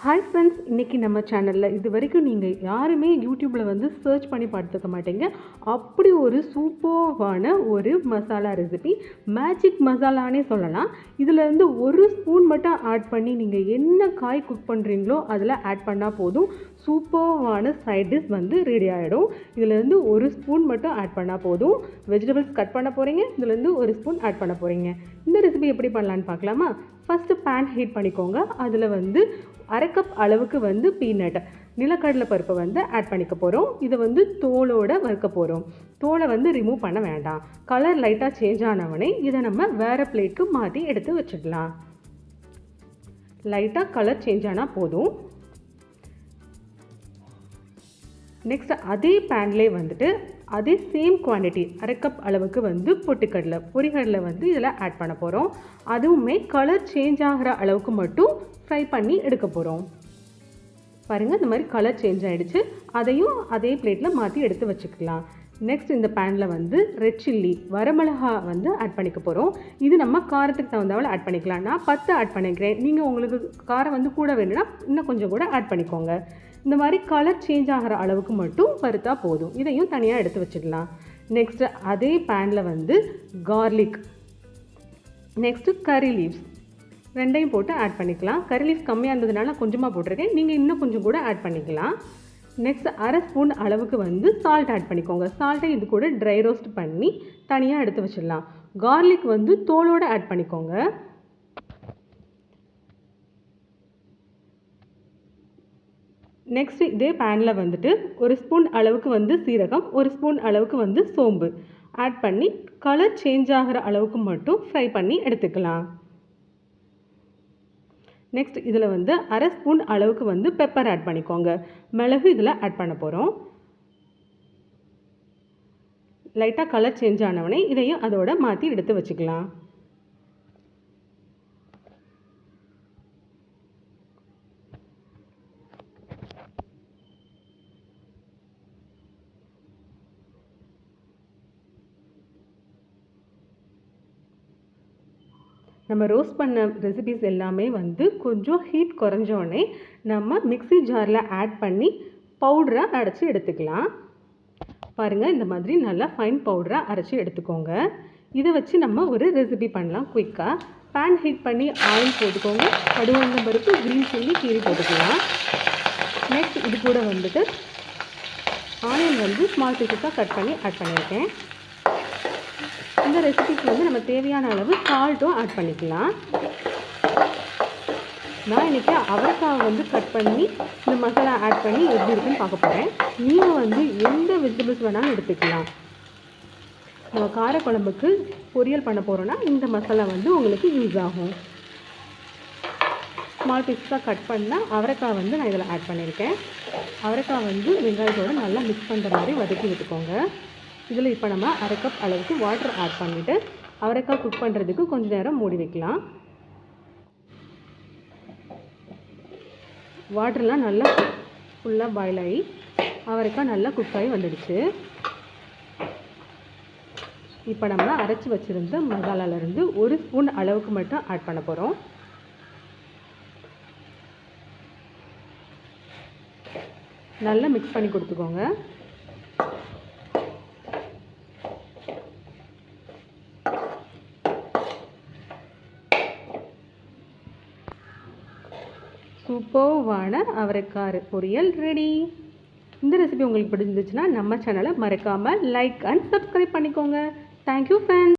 Hi friends, இன்றைக்கி நம்ம சேனலில் இது வரைக்கும் நீங்கள் யாருமே யூடியூப்பில் வந்து சர்ச் பண்ணி பார்த்துக்க மாட்டீங்க. அப்படி ஒரு சூப்பர்வான ஒரு மசாலா ரெசிபி, மேஜிக் மசாலானே சொல்லலாம். இதில் இருந்து ஒரு ஸ்பூன் மட்டும் ஆட் பண்ணி நீங்கள் என்ன காய் குக் பண்ணுறீங்களோ அதில் ஆட் பண்ணால் போதும், சூப்பர்வான சைட் டிஷ் வந்து ரெடி ஆகிடும். இதிலேருந்து ஒரு ஸ்பூன் மட்டும் ஆட் பண்ணால் போதும். வெஜிடபிள்ஸ் கட் பண்ண போகிறீங்க, இதுலேருந்து ஒரு ஸ்பூன் ஆட் பண்ண போகிறீங்க. இந்த ரெசிபி எப்படி பண்ணலான்னு பார்க்கலாமா? ஃபஸ்ட்டு பேன் ஹீட் பண்ணிக்கோங்க. அதில் வந்து அரை கப் அளவுக்கு வந்து பீனட் நிலக்கடலை பருப்பை வந்து ஆட் பண்ணிக்க போகிறோம். இதை வந்து தோலோட வறுக்க போகிறோம். தோலை வந்து ரிமூவ் பண்ண வேண்டாம். கலர் லைட்டாக சேஞ்ச் ஆனவனே இதை நம்ம வேறு பிளேட்டுக்கு மாற்றி எடுத்து வச்சிடலாம். லைட்டாக கலர் சேஞ்ச் ஆனால் போதும். நெக்ஸ்ட் அதே பேன்லேயே வந்துட்டு அதே சேம் குவான்டிட்டி அரை கப் அளவுக்கு வந்து பொரிக்கடலை வந்து இதில் ஆட் பண்ண போகிறோம். அதுவுமே கலர் சேஞ்ச் ஆகிற அளவுக்கு மட்டும் ஃப்ரை பண்ணி எடுக்க போகிறோம். பாருங்கள், இந்த மாதிரி கலர் சேஞ்ச் ஆகிடுச்சு. அதையும் அதே பிளேட்டில் மாற்றி எடுத்து வச்சுக்கலாம். நெக்ஸ்ட் இந்த பேனில் வந்து ரெட் சில்லி வரமிளகா வந்து ஆட் பண்ணிக்க போகிறோம். இது நம்ம காரத்துக்கு தகுந்தவரை ஆட் பண்ணிக்கலாம். நான் 10 ஆட் பண்ணிக்கிறேன். நீங்கள் உங்களுக்கு காரம் வந்து கூட வேணும்னா இன்னும் கொஞ்சம் கூட ஆட் பண்ணிக்கோங்க. இந்த மாதிரி கலர் சேஞ்ச் ஆகிற அளவுக்கு மட்டும் வறுத்தா போதும். இதையும் தனியாக எடுத்து வச்சிடலாம். நெக்ஸ்ட்டு அதே பேனில் வந்து கார்லிக், நெக்ஸ்ட்டு கறி லீவ்ஸ் ரெண்டையும் போட்டு ஆட் பண்ணிக்கலாம். கறி லீவ்ஸ் கம்மியாக இருந்ததுனால கொஞ்சமாக போட்டிருக்கேன். நீங்கள் இன்னும் கொஞ்சம் கூட ஆட் பண்ணிக்கலாம். நெக்ஸ்ட் அரை ஸ்பூன் அளவுக்கு வந்து சால்ட் ஆட் பண்ணிக்கோங்க. சால்ட்டை இது கூட ட்ரை ரோஸ்ட் பண்ணி தனியாக எடுத்து வச்சிடலாம். கார்லிக் வந்து தோலோடு ஆட் பண்ணிக்கோங்க. நெக்ஸ்ட் இதே பேனில் வந்துட்டு ஒரு ஸ்பூன் அளவுக்கு வந்து சீரகம், ஒரு ஸ்பூன் அளவுக்கு வந்து சோம்பு ஆட் பண்ணி கலர் சேஞ்ச் ஆகிற அளவுக்கு மட்டும் ஃப்ரை பண்ணி எடுத்துக்கலாம். நெக்ஸ்ட் இதில் வந்து அரை ஸ்பூன் அளவுக்கு வந்து பெப்பர் ஆட் பண்ணிக்கோங்க. மிளகு இதில் ஆட் பண்ண போகிறோம். லைட்டாக கலர் சேஞ்ச் ஆனவனே இதையும் அதோட மாற்றி எடுத்து வச்சுக்கலாம். நம்ம ரோஸ்ட் பண்ண ரெசிபிஸ் எல்லாமே வந்து கொஞ்சம் ஹீட் குறைஞ்சோடனே நம்ம மிக்ஸி ஜாரில் ஆட் பண்ணி பவுடராக அரைச்சி எடுத்துக்கலாம். பாருங்கள், இந்த மாதிரி நல்லா ஃபைன் பவுடராக அரைச்சி எடுத்துக்கோங்க. இதை வச்சு நம்ம ஒரு ரெசிபி பண்ணலாம் குயிக்காக. பேன் ஹீட் பண்ணி ஆயில் போட்டுக்கோங்க. கடுகு பருப்பு, க்ரீன் சில்லி கீரி போட்டுக்கலாம். நெக்ஸ்ட் இது கூட வந்துட்டு ஆனியன் வந்து ஸ்மால் பீஸஸாக கட் பண்ணி ஆட் பண்ணியிருக்கேன். இந்த ரெசிபிக்கு வந்து நம்ம தேவையான அளவு சால்ட்டும் ஆட் பண்ணிக்கலாம். நான் இன்றைக்கி அவரைக்காவை வந்து கட் பண்ணி இந்த மசாலா ஆட் பண்ணி எப்படி இருக்குன்னு பார்க்க போகிறேன். நீங்கள் வந்து எந்த வெஜிடபிள்ஸ் வேணாலும் எடுத்துக்கலாம். நம்ம காரக்குழம்புக்கு பொரியல் பண்ண போகிறோன்னா இந்த மசாலா வந்து உங்களுக்கு யூஸ் ஆகும். ஸ்மால் பீஸாக கட் பண்ணால் அவரைக்காய் வந்து நான் இதில் ஆட் பண்ணியிருக்கேன். அவரைக்காய் வந்து வெங்காயத்தோடு நல்லா மிக்ஸ் பண்ணுற மாதிரி வதக்கி விட்டுக்கோங்க. இதில் இப்போ நம்ம அரை கப் அளவுக்கு வாட்டர் ஆட் பண்ணிவிட்டு அவரைக்காய் குக் பண்ணுறதுக்கு கொஞ்சம் நேரம் மூடி வைக்கலாம். வாட்டர்லாம் நல்லா ஃபுல்லாக பாயில் ஆகி அவரைக்காய் நல்லா குக் ஆகி வந்துடுச்சு. இப்போ நம்ம அரைச்சி வச்சுருந்த மசாலாலேருந்து ஒரு ஸ்பூன் அளவுக்கு மட்டும் ஆட் பண்ண போகிறோம். நல்லா மிக்ஸ் பண்ணி கொடுத்துக்கோங்க. சூப்பர்வான அவரைக்காய் பொரியல் ரெடி. இந்த ரெசிபி உங்களுக்கு பிடிச்சிருந்துச்சுன்னா நம்ம சேனலை மறக்காமல் லைக் அண்ட் சப்ஸ்கிரைப் பண்ணிக்கோங்க. Thank you friends.